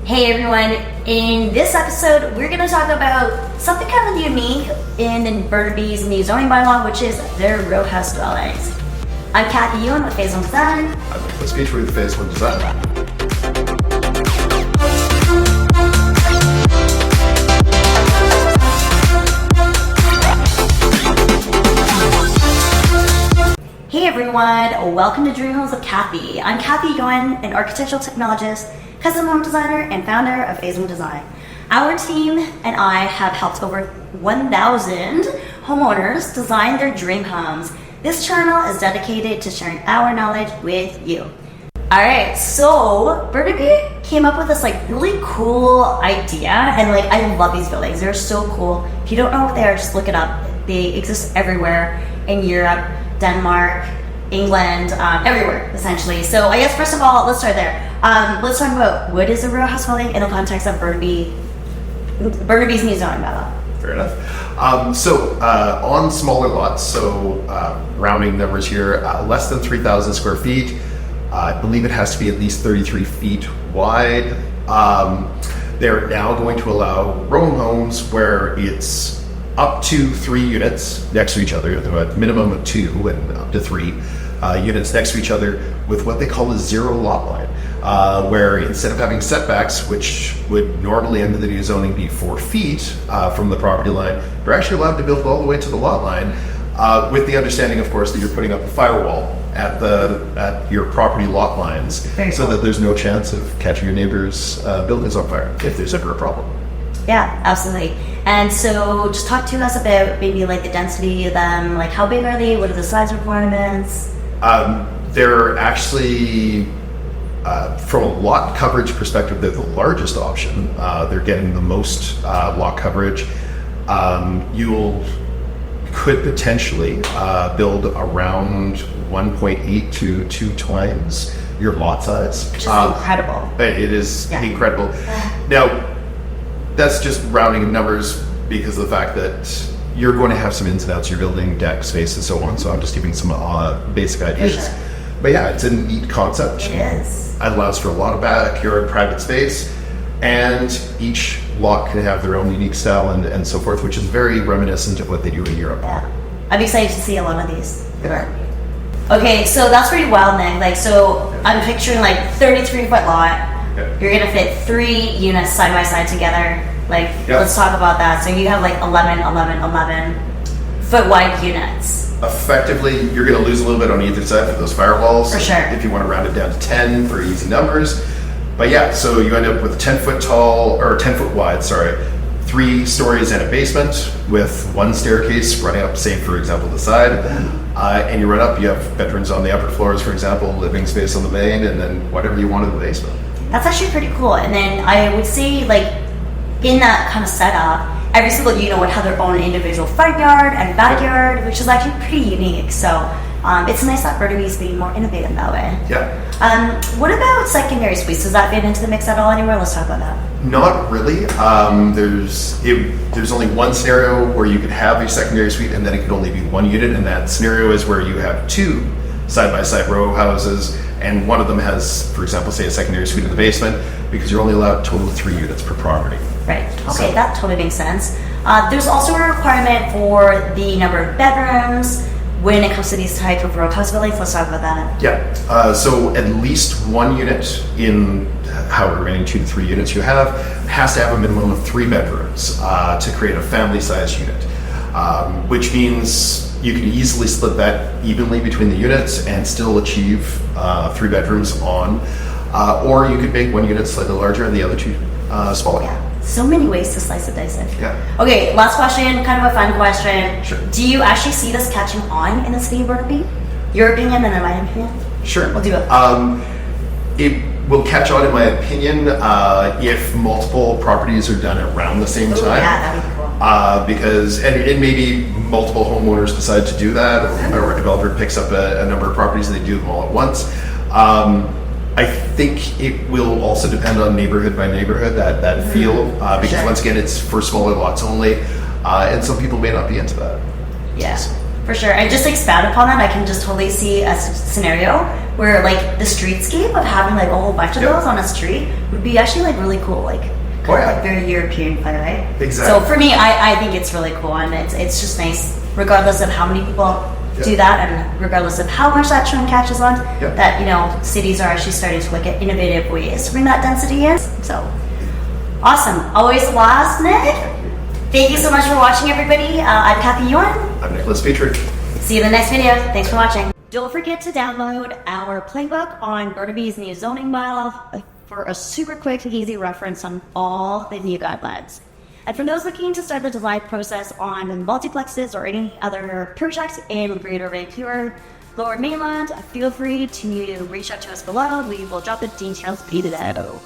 Hey everyone, in this episode we're going to talk about something kind of unique in Burnaby's new zoning bylaw, which is their Rowhouse Dwellings. I'm Kathy Ewan with Phase 1 Design. I'm Nicholas Beach with Phase 1 Design. Hey everyone, welcome to Dream Homes with Kathy. I'm Kathy Ewan, an architectural technologist, custom home designer, and founder of Phase 1 Design. Our team and I have helped over 1,000 homeowners design their dream homes. This channel is dedicated to sharing our knowledge with you. Alright, so Burnaby came up with this really cool idea, and I love these buildings. They're so cool. If you don't know what they are, just look it up. They exist everywhere in Europe, Denmark, England, everywhere essentially. So I guess first of all, let's start there. Let's talk about what is a rowhouse dwelling in the context of Burnaby's new zoning bylaw. Fair enough. On smaller lots, rounding numbers here, less than 3,000 square feet. I believe it has to be at least 33 feet wide. They're now going to allow row homes where it's up to 3 units next to each other, a minimum of 2 and up to 3 units next to each other with what they call a zero lot line, where instead of having setbacks, which would normally under the new zoning be 4 feet from the property line, you're actually allowed to build all the way to the lot line, with the understanding, of course, that you're putting up a firewall at your property lot lines, so that there's no chance of catching your neighbor's buildings on fire if there's ever a problem. Yeah, absolutely. And so just talk to us about maybe the density of them, how big are they? What are the size requirements? They're actually, from a lot coverage perspective, they're the largest option. They're getting the most lot coverage. You could potentially build around 1.8 to 2 times your lot size. Which is incredible. It is incredible. Now, that's just rounding numbers because of the fact that you're going to have some ins and outs. You're building deck space and so on. So I'm just giving some basic ideas. Sure. But yeah, it's a neat concept. It is. It allows for a lot of backyard private space, and each lot can have their own unique style and so forth, which is very reminiscent of what they do in Europe. Yeah. I'm excited to see a lot of these. Yeah. Okay, so that's pretty wild, Nick. So I'm picturing 33-foot lot. Okay. You're gonna fit 3 units side by side together. Let's talk about that. So you have 11 foot wide units. Effectively, you're going to lose a little bit on either side for those firewalls. For sure. If you want to round it down to 10 for easy numbers. But yeah, so you end up with 10 foot tall, or 10 foot wide, 3 stories and a basement with 1 staircase running up, say for example, the side. And you run up, you have bedrooms on the upper floors, for example, living space on the main, and then whatever you want in the basement. That's actually pretty cool. And then I would say in that kind of setup, every single unit would have their own individual front yard and backyard, which is actually pretty unique. So it's nice that Burnaby is being more innovative that way. Yeah. What about secondary suites? Does that fit into the mix at all anywhere? Let's talk about that. Not really. There's only one scenario where you could have a secondary suite, and then it could only be 1 unit, and that scenario is where you have 2 side-by-side row houses, and one of them has, for example, say a secondary suite in the basement, because you're only allowed a total of 3 units per property. Right. Okay, that totally makes sense. There's also a requirement for the number of bedrooms when it comes to these types of rowhouse buildings. Let's talk about that. Yeah. So at least 1 unit in however many 2 to 3 units you have has to have a minimum of 3 bedrooms to create a family-sized unit, which means you can easily split that evenly between the units and still achieve 3 bedrooms on, or you could make 1 unit slightly larger and the other 2 smaller. Yeah. So many ways to slice and dice it. Yeah. Okay, last question, kind of a fun question. Sure. Do you actually see this catching on in the city of Burnaby? Your opinion and then my opinion? Sure. We'll do it. It will catch on, in my opinion, if multiple properties are done around the same time. Yeah, that'd be cool. Because maybe multiple homeowners decide to do that, or a developer picks up a number of properties and they do them all at once. I think it will also depend on neighborhood by neighborhood, that feel, because once again, it's for smaller lots only, and some people may not be into that. Yeah, for sure. And just to expound upon that, I can just totally see a scenario where like the streetscape of having like a whole bunch of those on a street would be actually like really cool, like like very European fun, right? Exactly. So for me, I think it's really cool, and it's just nice, regardless of how many people do that, and regardless of how much that trend catches on, that, you know, cities are actually starting to look at innovative ways to bring that density in. So awesome. Always a blast, Nick. Thank you so much for watching, everybody. I'm Kathy Yuan. I'm Nicholas Petrie. See you in the next video. Thanks for watching. Don't forget to download our playbook on Burnaby's new zoning bylaw for a super quick, easy reference on all the new guidelines. And for those looking to start the design process on multiplexes or any other projects in Greater Vancouver, Lower Mainland, feel free to reach out to us below. We will drop the details below.